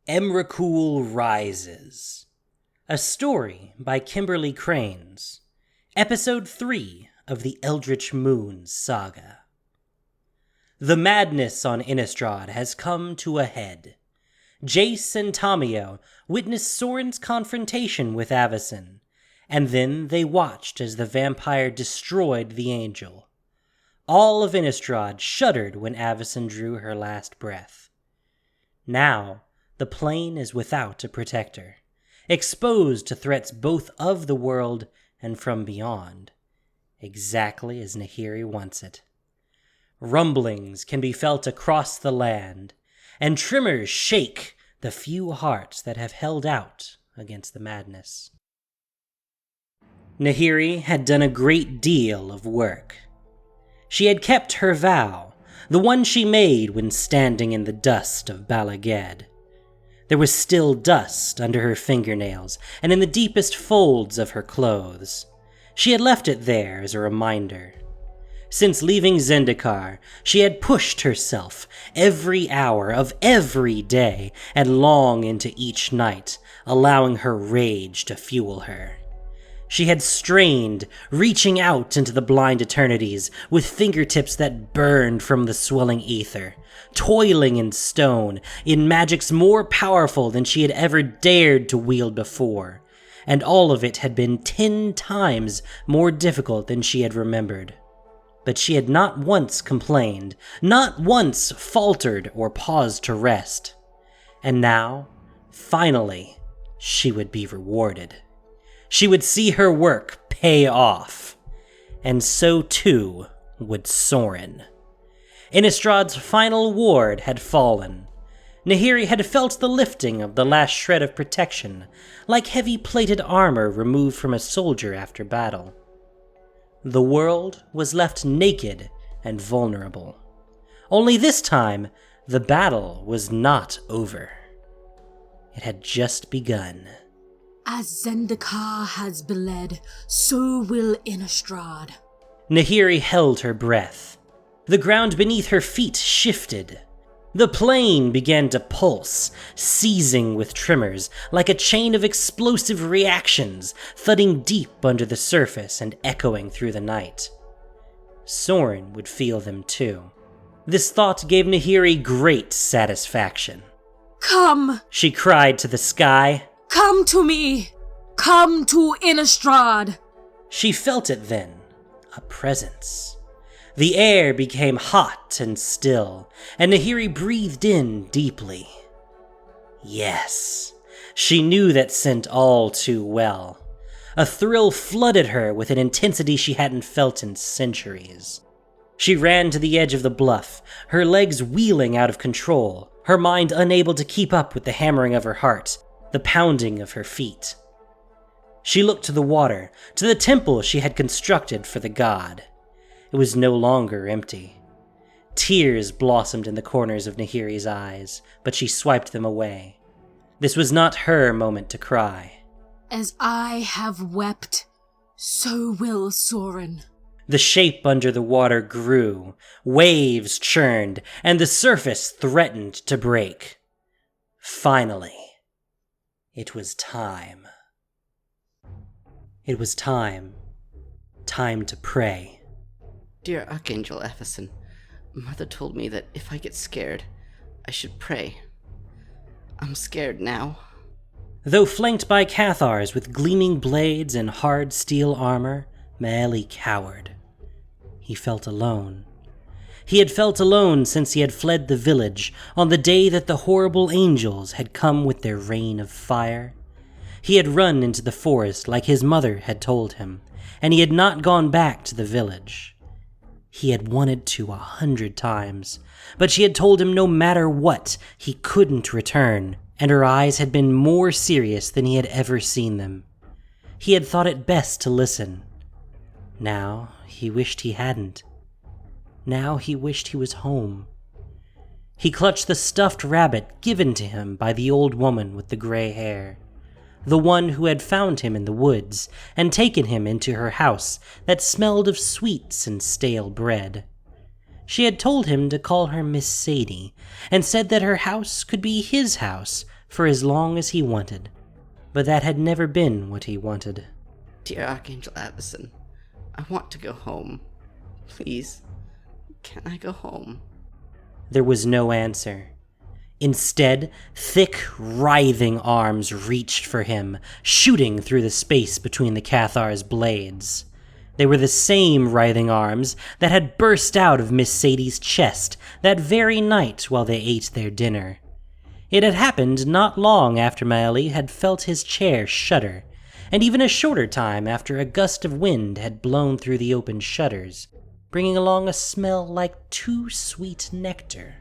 Emrakul Rises. A story by Kimberly Cranes. Episode 3 of the Eldritch Moons saga. The madness on Innistrad has come to a head. Jace and Tamio witnessed Soren's confrontation with Avacyn, and then they watched as the vampire destroyed the angel. All of Innistrad shuddered when Avacyn drew her last breath. Now, the plane is without a protector, exposed to threats both of the world and from beyond, exactly as Nahiri wants it. Rumblings can be felt across the land, and tremors shake the few hearts that have held out against the madness. Nahiri had done a great deal of work. She had kept her vow, the one she made when standing in the dust of Balaged. There was still dust under her fingernails and in the deepest folds of her clothes. She had left it there as a reminder. Since leaving Zendikar, she had pushed herself every hour of every day and long into each night, allowing her rage to fuel her. She had strained, reaching out into the blind eternities with fingertips that burned from the swelling ether, toiling in stone, in magics more powerful than she had ever dared to wield before, and all of it had been 10 times more difficult than she had remembered. But she had not once complained, not once faltered or paused to rest. And now, finally, she would be rewarded. She would see her work pay off. And so too would Soren. Innistrad's final ward had fallen. Nahiri had felt the lifting of the last shred of protection, like heavy plated armor removed from a soldier after battle. The world was left naked and vulnerable. Only this time, the battle was not over. It had just begun. As Zendikar has bled, so will Innistrad. Nahiri held her breath. The ground beneath her feet shifted. The plane began to pulse, seizing with tremors, like a chain of explosive reactions, thudding deep under the surface and echoing through the night. Soren would feel them too. This thought gave Nahiri great satisfaction. Come! She cried to the sky. Come to me! Come to Innistrad! She felt it then, a presence. The air became hot and still, and Nahiri breathed in deeply. Yes, she knew that scent all too well. A thrill flooded her with an intensity she hadn't felt in centuries. She ran to the edge of the bluff, her legs wheeling out of control, her mind unable to keep up with the hammering of her heart, the pounding of her feet. She looked to the water, to the temple she had constructed for the god. It was no longer empty. Tears blossomed in the corners of Nahiri's eyes, but she swiped them away. This was not her moment to cry. As I have wept, so will Soren. The shape under the water grew, waves churned, and the surface threatened to break. Finally, it was time. It was time. Time to pray. Dear Archangel Avacyn, Mother told me that if I get scared, I should pray. I'm scared now. Though flanked by Cathars with gleaming blades and hard steel armor, Maeli cowered. He felt alone. He had felt alone since he had fled the village on the day that the horrible angels had come with their rain of fire. He had run into the forest like his mother had told him, and he had not gone back to the village. He had wanted to 100 times, but she had told him no matter what, he couldn't return, and her eyes had been more serious than he had ever seen them. He had thought it best to listen. Now he wished he hadn't. Now he wished he was home. He clutched the stuffed rabbit given to him by the old woman with the gray hair, the one who had found him in the woods and taken him into her house that smelled of sweets and stale bread. She had told him to call her Miss Sadie, and said that her house could be his house for as long as he wanted, but that had never been what he wanted. Dear Archangel Avacyn, I want to go home. Please, can I go home? There was no answer. Instead, thick, writhing arms reached for him, shooting through the space between the Cathar's blades. They were the same writhing arms that had burst out of Miss Sadie's chest that very night while they ate their dinner. It had happened not long after Myali had felt his chair shudder, and even a shorter time after a gust of wind had blown through the open shutters, bringing along a smell like too sweet nectar.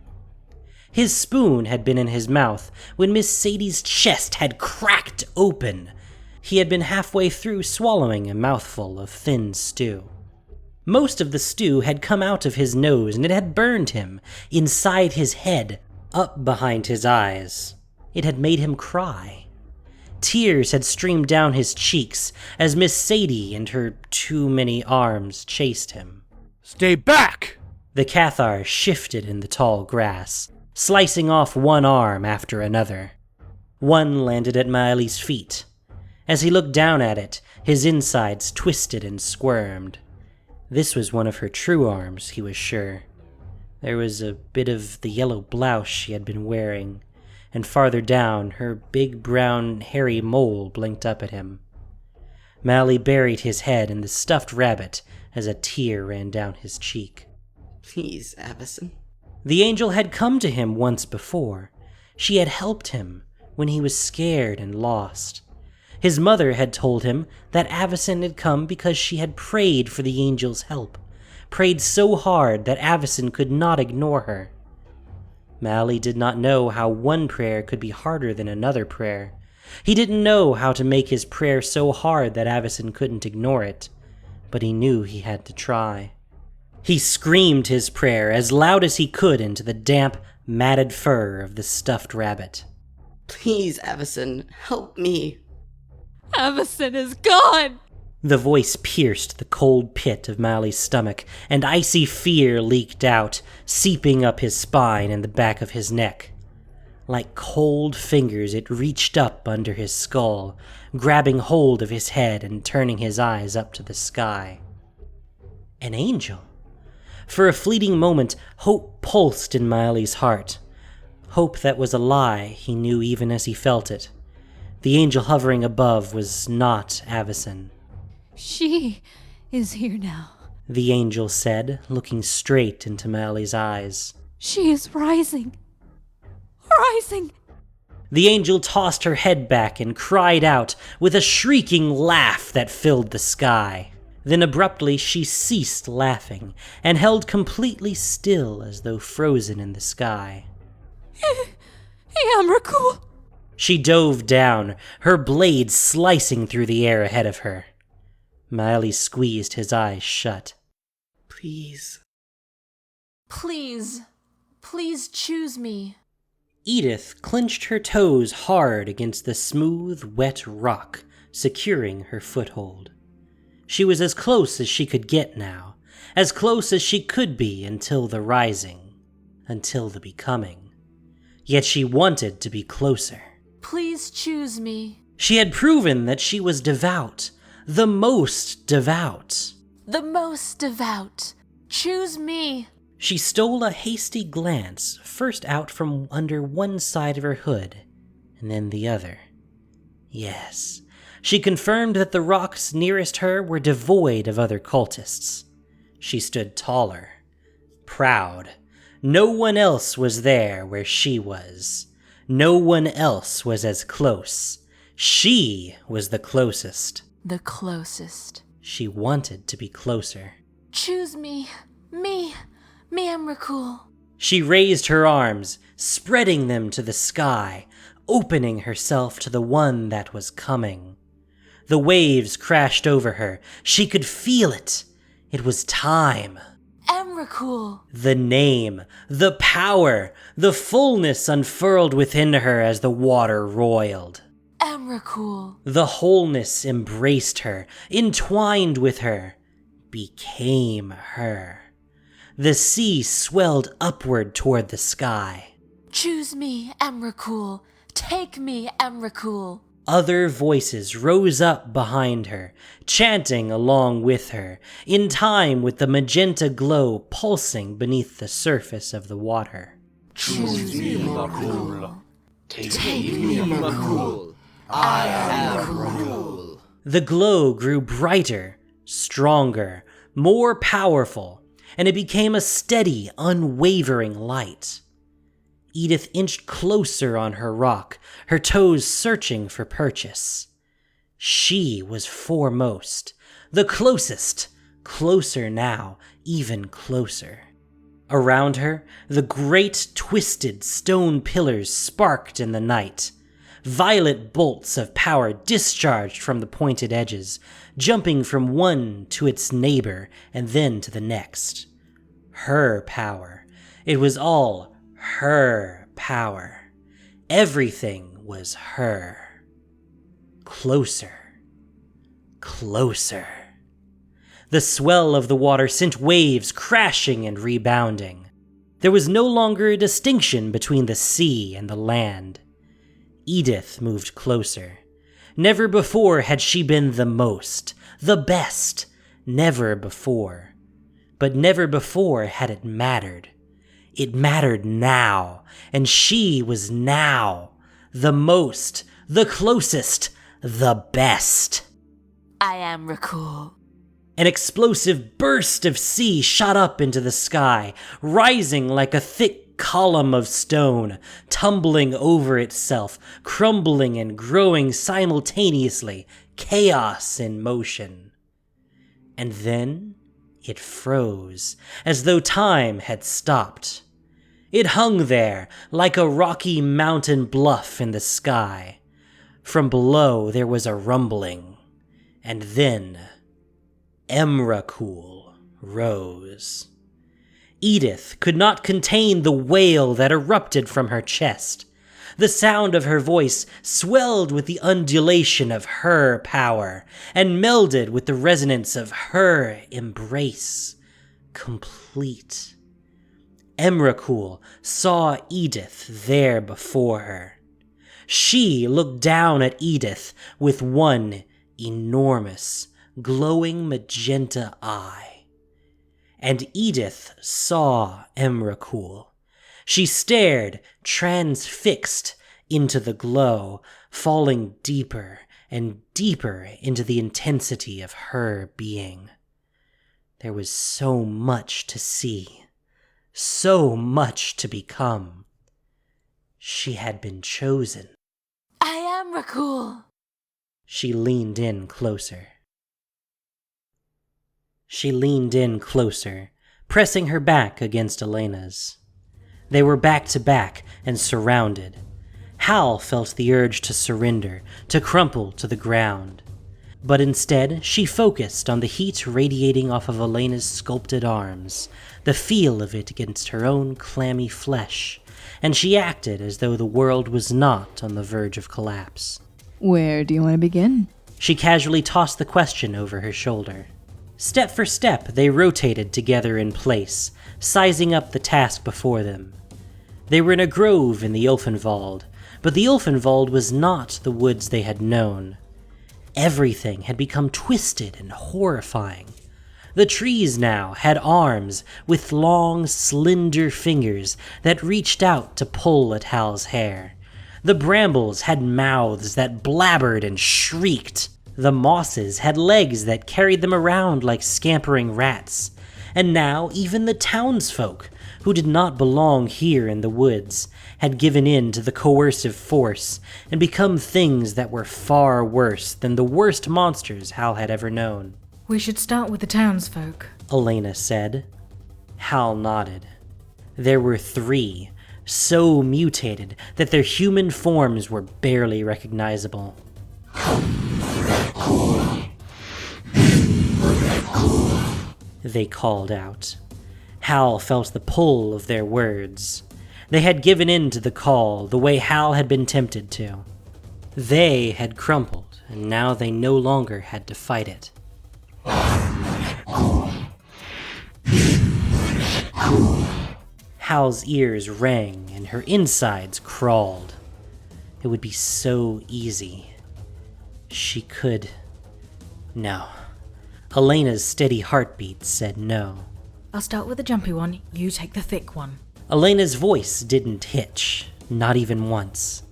His spoon had been in his mouth when Miss Sadie's chest had cracked open. He had been halfway through swallowing a mouthful of thin stew. Most of the stew had come out of his nose, and it had burned him, inside his head, up behind his eyes. It had made him cry. Tears had streamed down his cheeks as Miss Sadie and her too many arms chased him. Stay back! The Cathar shifted in the tall grass, slicing off one arm after another. One landed at Myali's feet. As he looked down at it, his insides twisted and squirmed. This was one of her true arms, he was sure. There was a bit of the yellow blouse she had been wearing, and farther down, her big brown hairy mole blinked up at him. Myali buried his head in the stuffed rabbit as a tear ran down his cheek. Please, Avacyn. The angel had come to him once before. She had helped him when he was scared and lost. His mother had told him that Avacyn had come because she had prayed for the angel's help, prayed so hard that Avacyn could not ignore her. Myali did not know how one prayer could be harder than another prayer. He didn't know how to make his prayer so hard that Avacyn couldn't ignore it, but he knew he had to try. He screamed his prayer as loud as he could into the damp, matted fur of the stuffed rabbit. Please, Avacyn, help me. Avacyn is gone! The voice pierced the cold pit of Myali's stomach, and icy fear leaked out, seeping up his spine and the back of his neck. Like cold fingers, it reached up under his skull, grabbing hold of his head and turning his eyes up to the sky. An angel. For a fleeting moment, hope pulsed in Myali's heart. Hope that was a lie, he knew even as he felt it. The angel hovering above was not Avacyn. She is here now. The angel said, looking straight into Myali's eyes. She is rising. Rising! The angel tossed her head back and cried out with a shrieking laugh that filled the sky. Then abruptly she ceased laughing and held completely still as though frozen in the sky. Emrakul! She dove down, her blade slicing through the air ahead of her. Myali squeezed his eyes shut. Please. Please. Please choose me. Edith clenched her toes hard against the smooth, wet rock, securing her foothold. She was as close as she could get now, as close as she could be until the rising, until the becoming. Yet she wanted to be closer. Please choose me. She had proven that she was devout, the most devout. The most devout. Choose me. She stole a hasty glance, first out from under one side of her hood, and then the other. Yes, she confirmed that the rocks nearest her were devoid of other cultists. She stood taller, proud. No one else was there where she was. No one else was as close. She was the closest. The closest. She wanted to be closer. Choose me. Me, Emrakul. She raised her arms, spreading them to the sky, opening herself to the one that was coming. The waves crashed over her. She could feel it. It was time. Emrakul. The name, the power, the fullness unfurled within her as the water roiled. Emrakul. The wholeness embraced her, entwined with her, became her. The sea swelled upward toward the sky. Choose me, Emrakul. Take me, Emrakul. Other voices rose up behind her, chanting along with her, in time with the magenta glow pulsing beneath the surface of the water. Choose me, Emrakul. Take me, Emrakul. I am Emrakul. The glow grew brighter, stronger, more powerful, and it became a steady, unwavering light. Edith inched closer on her rock, her toes searching for purchase. She was foremost, the closest, closer now, even closer. Around her, the great twisted stone pillars sparked in the night. Violet bolts of power discharged from the pointed edges, jumping from one to its neighbor and then to the next. Her power. It was all her power. Everything was her. Closer. Closer. The swell of the water sent waves crashing and rebounding. There was no longer a distinction between the sea and the land. Edith moved closer. Never before had she been the most, the best. Never before. But never before had it mattered. It mattered now, and she was now the most, the closest, the best. I am Emrakul. An explosive burst of sea shot up into the sky, rising like a thick column of stone, tumbling over itself, crumbling and growing simultaneously, chaos in motion. And then it froze, as though time had stopped. It hung there, like a rocky mountain bluff in the sky. From below there was a rumbling, and then Emrakul rose. Edith could not contain the wail that erupted from her chest. The sound of her voice swelled with the undulation of her power, and melded with the resonance of her embrace. Complete. Emrakul saw Edith there before her. She looked down at Edith with one enormous, glowing magenta eye. And Edith saw Emrakul. She stared, transfixed, into the glow, falling deeper and deeper into the intensity of her being. There was so much to see, so much to become. She had been chosen. I am Emrakul. She leaned in closer. She leaned in closer, pressing her back against Elena's. They were back to back and surrounded. Hal felt the urge to surrender, to crumple to the ground. But instead, she focused on the heat radiating off of Elena's sculpted arms, the feel of it against her own clammy flesh, and she acted as though the world was not on the verge of collapse. Where do you want to begin? She casually tossed the question over her shoulder. Step for step, they rotated together in place, sizing up the task before them. They were in a grove in the Ulfenwald, but the Ulfenwald was not the woods they had known. Everything had become twisted and horrifying. The trees now had arms with long, slender fingers that reached out to pull at Hal's hair. The brambles had mouths that blabbered and shrieked. The mosses had legs that carried them around like scampering rats. And now even the townsfolk, who did not belong here in the woods, had given in to the coercive force and become things that were far worse than the worst monsters Hal had ever known. We should start with the townsfolk, Elena said. Hal nodded. There were 3, so mutated that their human forms were barely recognizable. They called out. Hal felt the pull of their words. They had given in to the call the way Hal had been tempted to. They had crumpled, and now they no longer had to fight it. Hal's ears rang and her insides crawled. It would be so easy. She could... No. Elena's steady heartbeat said no. I'll start with the jumpy one, you take the thick one. Elena's voice didn't hitch, not even once.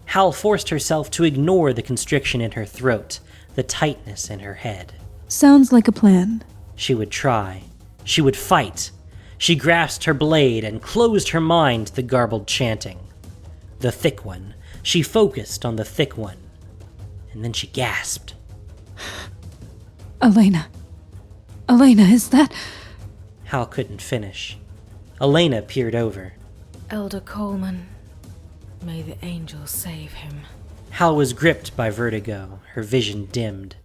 Hal forced herself to ignore the constriction in her throat, the tightness in her head. Sounds like a plan. She would try. She would fight. She grasped her blade and closed her mind to the garbled chanting. The thick one. She focused on the thick one. And then she gasped. Elena. Elena, is that... Hal couldn't finish. Elena peered over. Elder Coleman, may the angels save him. Hal was gripped by vertigo, her vision dimmed.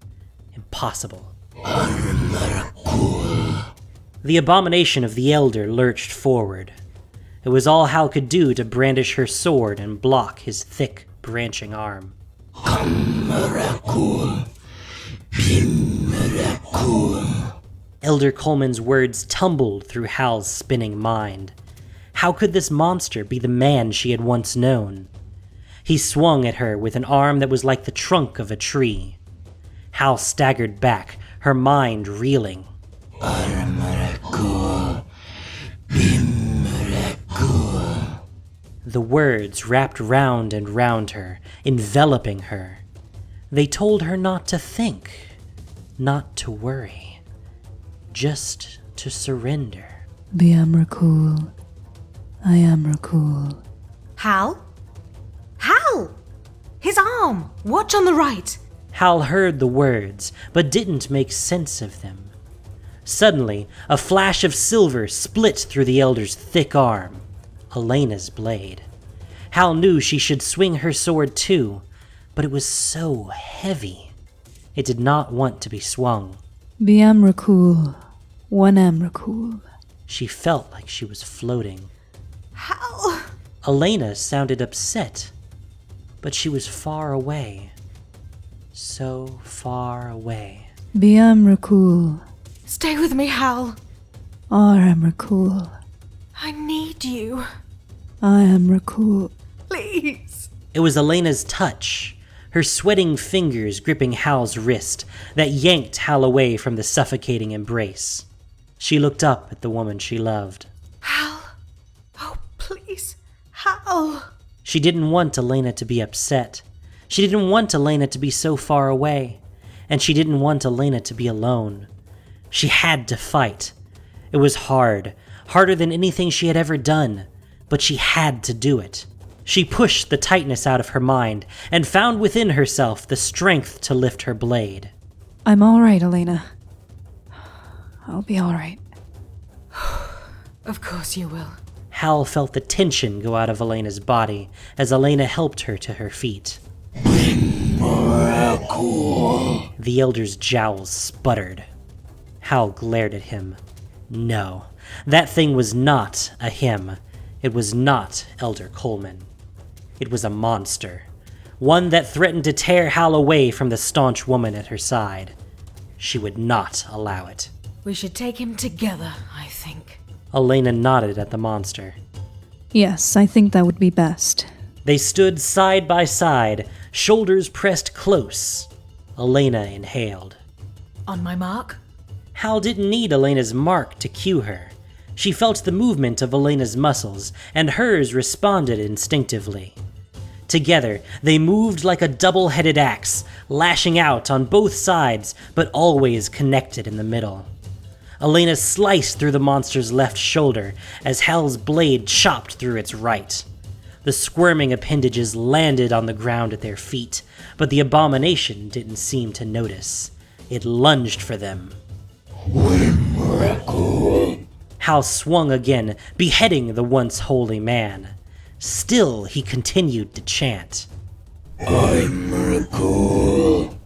Impossible. The abomination of the Elder lurched forward. It was all Hal could do to brandish her sword and block his thick, branching arm. Elder Coleman's words tumbled through Hal's spinning mind. How could this monster be the man she had once known? He swung at her with an arm that was like the trunk of a tree. Hal staggered back, her mind reeling. The words wrapped round and round her, enveloping her. They told her not to think, not to worry, just to surrender. The Emrakul. I Emrakul. Hal? Hal! His arm! Watch on the right! Hal heard the words, but didn't make sense of them. Suddenly, a flash of silver split through the Elder's thick arm. Elena's blade. Hal knew she should swing her sword too, but it was so heavy. It did not want to be swung. The Emrakul. One Emrakul. She felt like she was floating. Hal! Elena sounded upset, but she was far away. So far away. The Emrakul. Stay with me, Hal. Our Emrakul. I need you. I Emrakul. Please. It was Elena's touch, her sweating fingers gripping Hal's wrist, that yanked Hal away from the suffocating embrace. She looked up at the woman she loved. Hal. Oh, please. Hal. She didn't want Elena to be upset. She didn't want Elena to be so far away. And she didn't want Elena to be alone. She had to fight. It was hard, harder than anything she had ever done, but she had to do it. She pushed the tightness out of her mind and found within herself the strength to lift her blade. I'm all right, Elena. I'll be all right. Of course you will. Hal felt the tension go out of Elena's body as Elena helped her to her feet. The Elder's jowls sputtered. Hal glared at him. No, that thing was not a him. It was not Elder Coleman. It was a monster. One that threatened to tear Hal away from the staunch woman at her side. She would not allow it. We should take him together, I think. Elena nodded at the monster. Yes, I think that would be best. They stood side by side, shoulders pressed close. Elena inhaled. On my mark. Hal didn't need Elena's mark to cue her. She felt the movement of Elena's muscles, and hers responded instinctively. Together, they moved like a double-headed axe, lashing out on both sides, but always connected in the middle. Elena sliced through the monster's left shoulder as Hal's blade chopped through its right. The squirming appendages landed on the ground at their feet, but the abomination didn't seem to notice. It lunged for them. Hal swung again, beheading the once holy man. Still, he continued to chant. Emrakul,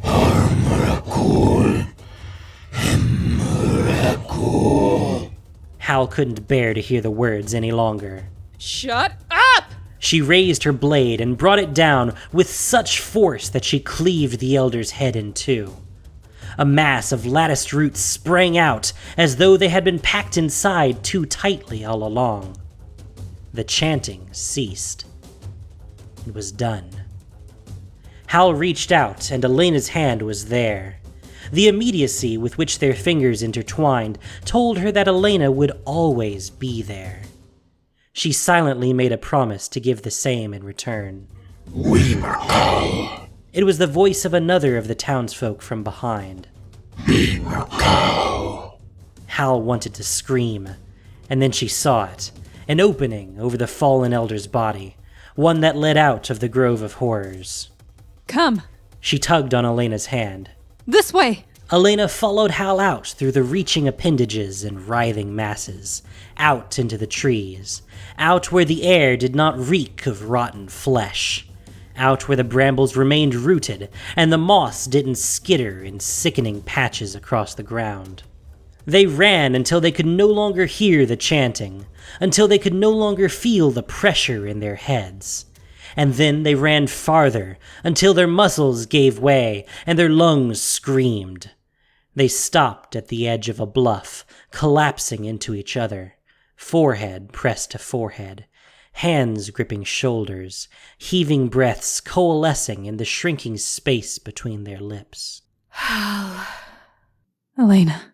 Emrakul, Emrakul. Hal couldn't bear to hear the words any longer. Shut up! She raised her blade and brought it down with such force that she cleaved the Elder's head in two. A mass of latticed roots sprang out as though they had been packed inside too tightly all along. The chanting ceased. It was done. Hal reached out, and Elena's hand was there. The immediacy with which their fingers intertwined told her that Elena would always be there. She silently made a promise to give the same in return. We Emrakul. It was the voice of another of the townsfolk from behind. Emrakul. Hal wanted to scream, and then she saw it, an opening over the fallen elder's body, one that led out of the Grove of Horrors. Come. She tugged on Elena's hand. This way. Elena followed Hal out through the reaching appendages and writhing masses, out into the trees, out where the air did not reek of rotten flesh, out where the brambles remained rooted and the moss didn't skitter in sickening patches across the ground. They ran until they could no longer hear the chanting, until they could no longer feel the pressure in their heads. And then they ran farther, until their muscles gave way and their lungs screamed. They stopped at the edge of a bluff, collapsing into each other, forehead pressed to forehead, hands gripping shoulders, heaving breaths coalescing in the shrinking space between their lips. Elena.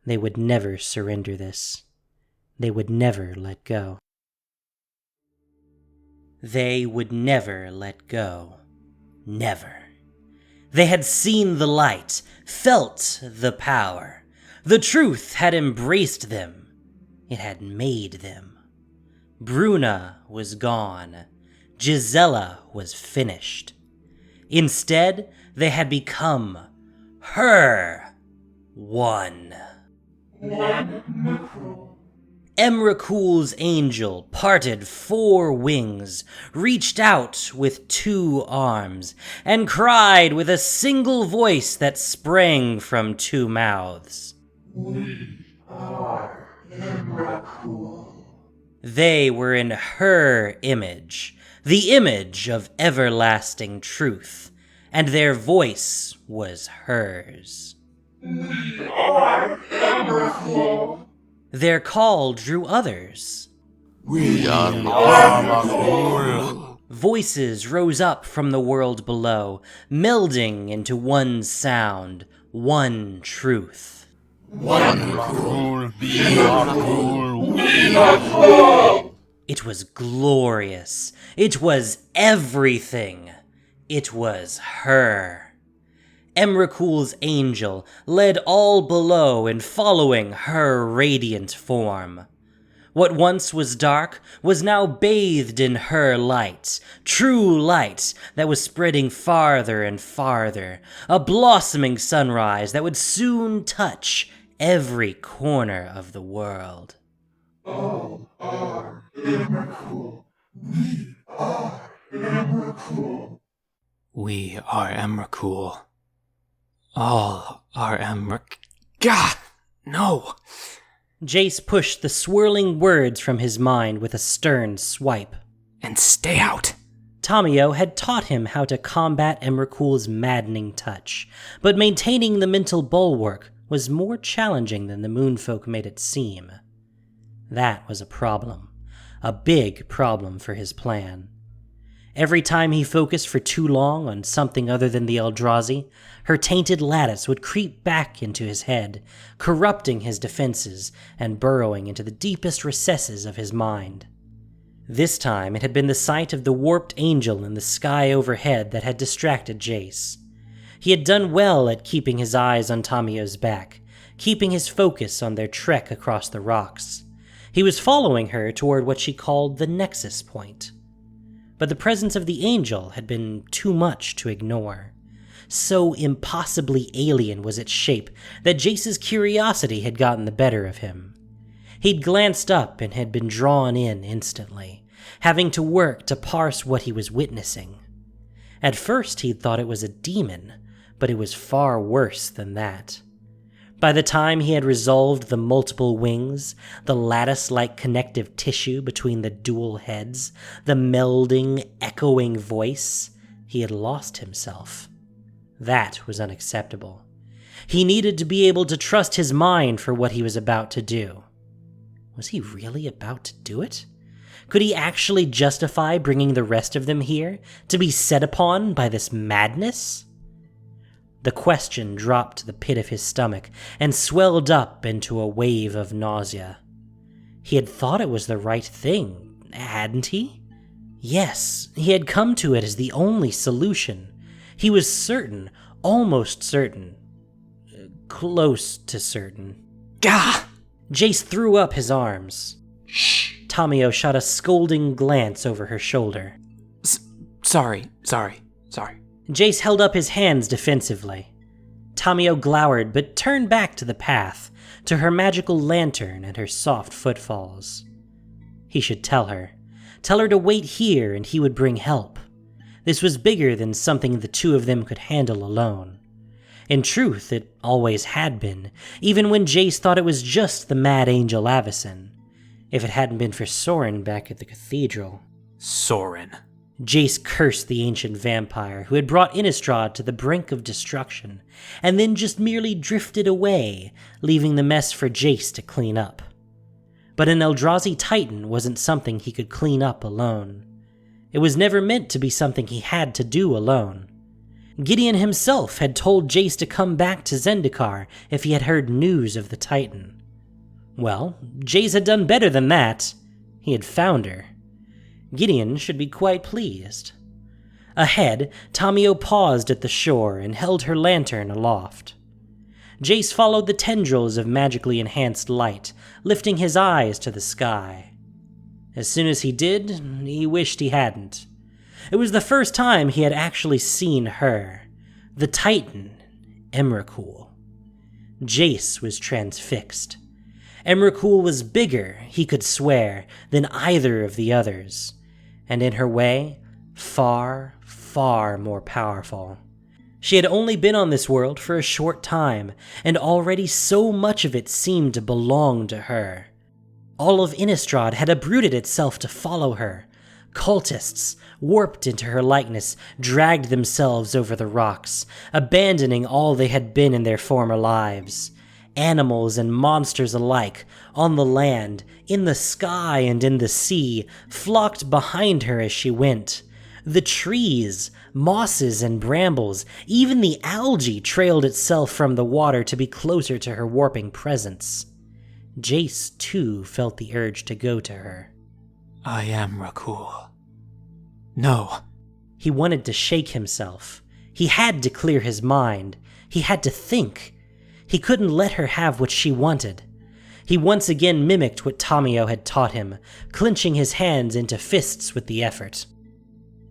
They would never surrender this. They would never let go. They would never let go. Never. They had seen the light, felt the power. The truth had embraced them. It had made them. Bruna was gone. Gisela was finished. Instead, they had become her one. Emrakul's angel parted 4 wings, reached out with 2 arms, and cried with a single voice that sprang from 2 mouths. We are Emrakul. They were in her image, the image of everlasting truth, and their voice was hers. We are Emrakul. Their call drew others. We are Emrakul. Voices rose up from the world below, melding into one sound, one truth. Emrakul. Be Emrakul. We Emrakul. It was glorious. It was everything. It was her. Emrakul's angel led all below in following her radiant form. What once was dark was now bathed in her light, true light that was spreading farther and farther, a blossoming sunrise that would soon touch every corner of the world. All are Emrakul. We are Emrakul. We are Emrakul. All are Gah! No! Jace pushed the swirling words from his mind with a stern swipe. And stay out! Tamio had taught him how to combat Emrakul's maddening touch, but maintaining the mental bulwark was more challenging than the moonfolk made it seem. That was a problem. A big problem for his plan. Every time he focused for too long on something other than the Eldrazi, her tainted lattice would creep back into his head, corrupting his defenses and burrowing into the deepest recesses of his mind. This time it had been the sight of the warped angel in the sky overhead that had distracted Jace. He had done well at keeping his eyes on Tamio's back, keeping his focus on their trek across the rocks. He was following her toward what she called the Nexus Point. But the presence of the angel had been too much to ignore. So impossibly alien was its shape that Jace's curiosity had gotten the better of him. He'd glanced up and had been drawn in instantly, having to work to parse what he was witnessing. At first he'd thought it was a demon, but it was far worse than that. By the time he had resolved the multiple wings, the lattice-like connective tissue between the dual heads, the melding, echoing voice, he had lost himself. That was unacceptable. He needed to be able to trust his mind for what he was about to do. Was he really about to do it? Could he actually justify bringing the rest of them here to be set upon by this madness? The question dropped to the pit of his stomach and swelled up into a wave of nausea. He had thought it was the right thing, hadn't he? Yes, he had come to it as the only solution. He was certain, almost certain, close to certain. Gah! Jace threw up his arms. Shh! Tamio shot a scolding glance over her shoulder. Sorry. Jace held up his hands defensively. Tamio glowered but turned back to the path, to her magical lantern and her soft footfalls. He should tell her. Tell her to wait here and he would bring help. This was bigger than something the two of them could handle alone. In truth, it always had been, even when Jace thought it was just the mad angel Avacyn, if it hadn't been for Soren back at the cathedral. Soren. Jace cursed the ancient vampire who had brought Innistrad to the brink of destruction, and then just merely drifted away, leaving the mess for Jace to clean up. But an Eldrazi Titan wasn't something he could clean up alone. It was never meant to be something he had to do alone. Gideon himself had told Jace to come back to Zendikar if he had heard news of the Titan. Well, Jace had done better than that. He had found her. Gideon should be quite pleased. Ahead, Tamio paused at the shore and held her lantern aloft. Jace followed the tendrils of magically enhanced light, lifting his eyes to the sky. As soon as he did, he wished he hadn't. It was the first time he had actually seen her, the Titan, Emrakul. Jace was transfixed. Emrakul was bigger, he could swear, than either of the others, and in her way, far, far more powerful. She had only been on this world for a short time, and already so much of it seemed to belong to her. All of Innistrad had uprooted itself to follow her. Cultists, warped into her likeness, dragged themselves over the rocks, abandoning all they had been in their former lives. Animals and monsters alike, on the land, in the sky and in the sea, flocked behind her as she went. The trees, mosses and brambles, even the algae trailed itself from the water to be closer to her warping presence. Jace, too, felt the urge to go to her. I am Rakul. No. He wanted to shake himself. He had to clear his mind. He had to think. He couldn't let her have what she wanted. He once again mimicked what Tamio had taught him, clenching his hands into fists with the effort.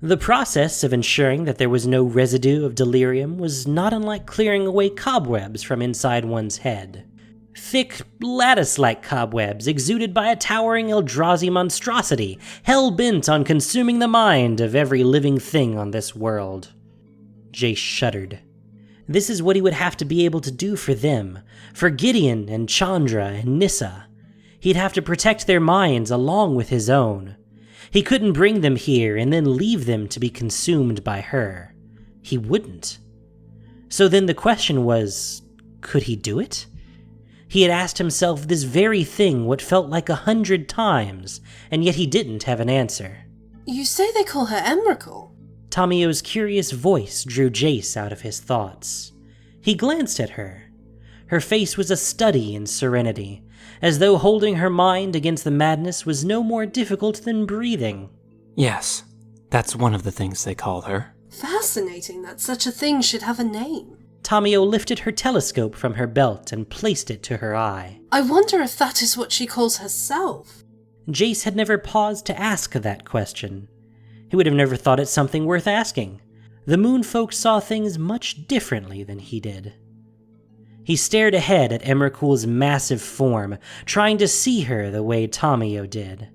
The process of ensuring that there was no residue of delirium was not unlike clearing away cobwebs from inside one's head. Thick, lattice-like cobwebs exuded by a towering Eldrazi monstrosity, hell-bent on consuming the mind of every living thing on this world. Jace shuddered. This is what he would have to be able to do for them, for Gideon and Chandra and Nissa. He'd have to protect their minds along with his own. He couldn't bring them here and then leave them to be consumed by her. He wouldn't. So then the question was, could he do it? He had asked himself this very thing what felt like 100 times, and yet he didn't have an answer. You say they call her Emrakul? Tamio's curious voice drew Jace out of his thoughts. He glanced at her. Her face was a study in serenity, as though holding her mind against the madness was no more difficult than breathing. Yes, that's one of the things they call her. Fascinating that such a thing should have a name. Tamio lifted her telescope from her belt and placed it to her eye. I wonder if that is what she calls herself. Jace had never paused to ask that question. He would have never thought it something worth asking. The moonfolk saw things much differently than he did. He stared ahead at Emrakul's massive form, trying to see her the way Tamio did.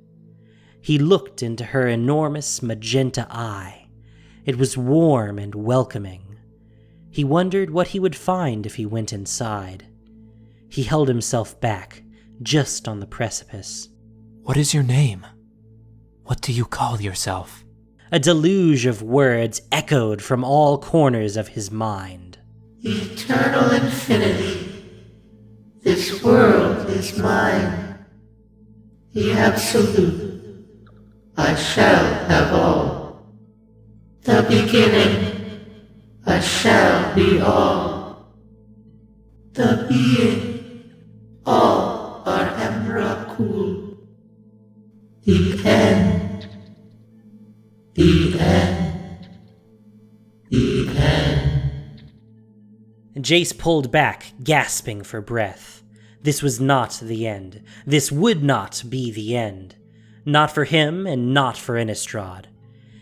He looked into her enormous magenta eye. It was warm and welcoming. He wondered what he would find if he went inside. He held himself back, just on the precipice. What is your name? What do you call yourself? A deluge of words echoed from all corners of his mind. Eternal infinity. This world is mine. The absolute. I shall have all. The beginning, I shall be all. The being, all are Emrakul. The end, the end, the end. Jace pulled back, gasping for breath. This was not the end. This would not be the end. Not for him and not for Innistrad.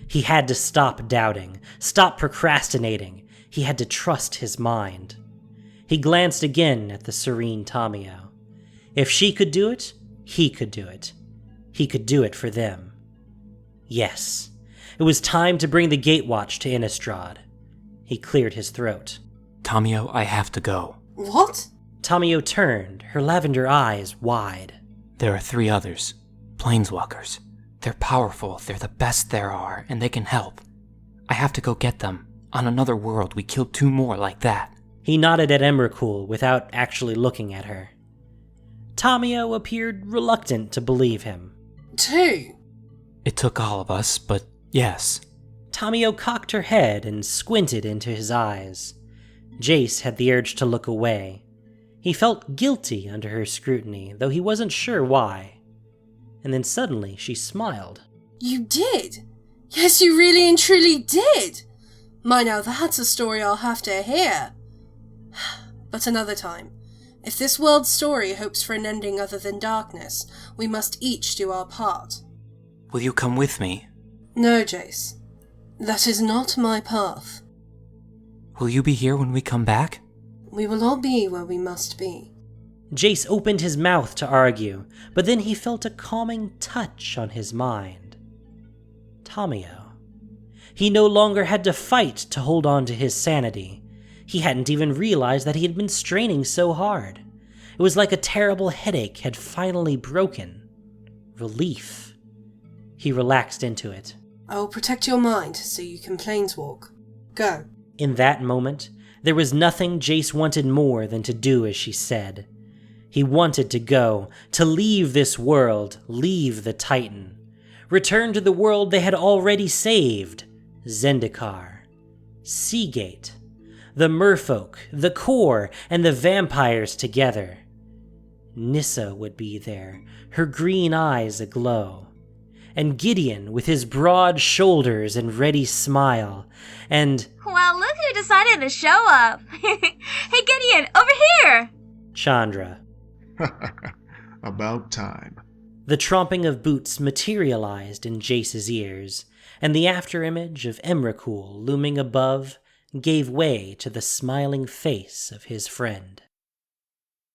He had to stop doubting, stop procrastinating. He had to trust his mind. He glanced again at the serene Tamio. If she could do it, he could do it. He could do it for them. Yes, it was time to bring the Gatewatch to Innistrad. He cleared his throat. Tamio, I have to go. What? Tamio turned, her lavender eyes wide. There are 3 others. Planeswalkers. They're powerful, they're the best there are, and they can help. I have to go get them. On another world, we killed 2 more like that. He nodded at Emrakul without actually looking at her. Tamio appeared reluctant to believe him. 2? It took all of us, but yes. Tamio cocked her head and squinted into his eyes. Jace had the urge to look away. He felt guilty under her scrutiny, though he wasn't sure why. And then suddenly she smiled. You did? Yes, you really and truly did! My, now that's a story I'll have to hear. But another time. If this world's story hopes for an ending other than darkness, we must each do our part. Will you come with me? No, Jace. That is not my path. Will you be here when we come back? We will all be where we must be. Jace opened his mouth to argue, but then he felt a calming touch on his mind. Tamio. He no longer had to fight to hold on to his sanity. He hadn't even realized that he had been straining so hard. It was like a terrible headache had finally broken. Relief. He relaxed into it. I will protect your mind so you can planeswalk. Go. In that moment, there was nothing Jace wanted more than to do as she said. He wanted to go, to leave this world, leave the Titan. Return to the world they had already saved. Zendikar. Seagate. The merfolk, the core, and the vampires together. Nissa would be there, her green eyes aglow. And Gideon with his broad shoulders and ready smile. And... Well, look who decided to show up. Hey, Gideon, over here! Chandra. About time. The tromping of boots materialized in Jace's ears, and the afterimage of Emrakul looming above gave way to the smiling face of his friend.